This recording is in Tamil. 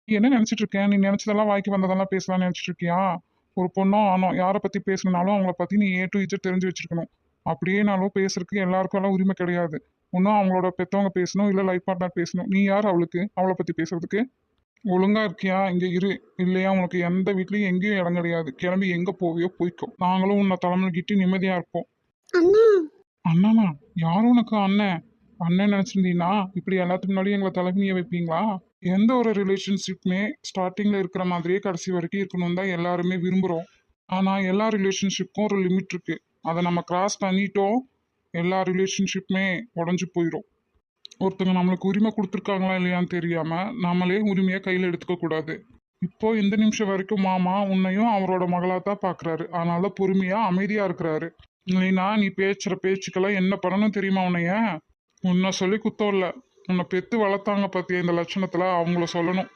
நீ என்ன நினைச்சிட்டு இருக்க? நீ நினைச்சதெல்லாம் வாய்க்கு வந்ததெல்லாம் பேசலாம்னு நினைச்சிட்டு இருக்கியா? ஒரு பொண்ணோ ஆணோ யாரை பத்தி பேசணும்னாலும் அவங்கள பத்தி நீ ஏ டு இஜட் தெரிஞ்சு வச்சிருக்கணும். அப்படியேனாலும் பேசுறதுக்கு எல்லாருக்கும் எல்லாம் உரிமை கிடையாது. ஒன்னும் அவங்களோட பெத்தவங்க பேசணும், இல்ல லைஃப் பார்ட்னர் பேசணும். நீ யார் அவளுக்கு அவளை பத்தி பேசுறதுக்கு? ஒழுங்கா இருக்கியா? இங்க இரு. இல்லையா உனக்கு எந்த வீட்லயும் எங்கேயும் இடம் கிடையாது. கிளம்பி எங்க போவியோ போய்க்கோ. நாங்களும் உன்னை தலைமுழுகிட்டு நிம்மதியா இருப்போம். அண்ணா. அண்ணனா? யாரும் உனக்கு அண்ணன்? அண்ணன் நினைச்சிருந்தீங்கன்னா இப்படி எல்லாத்துக்கு முன்னாடி எங்களை தலைகுனிய வைப்பீங்களா? எந்த ஒரு ரிலேஷன்ஷிப்புமே ஸ்டார்டிங்ல இருக்கிற மாதிரியே கடைசி வரைக்கும் இருக்கணும் தான் எல்லாருமே விரும்புகிறோம். ஆனால் எல்லா ரிலேஷன்ஷிப்புக்கும் ஒரு லிமிட் இருக்கு. அதை நம்ம கிராஸ் பண்ணிட்டோம், எல்லா ரிலேஷன்ஷிப்புமே உடஞ்சி போயிடும். ஒருத்தங்க நம்மளுக்கு உரிமை கொடுத்துருக்காங்களா இல்லையான்னு தெரியாம நாமளே உரிமையை கையில் எடுத்துக்க கூடாது. இப்போ இந்த நிமிஷம் வரைக்கும் மாமா உன்னையும் அவரோட மகளா தான் பாக்குறாரு. அதனால பொறுமையா அமைதியா இருக்கிறாரு. இல்லைன்னா நீ பேசுற பேச்சுக்கெல்லாம் என்ன பண்ணணும் தெரியுமா உன்னைய? உன்னை சொல்லி குத்தம் இல்ல, உன்னை பெத்து வளர்த்தாங்க பத்தியா இந்த லட்சணத்துல அவங்கள சொல்லணும்.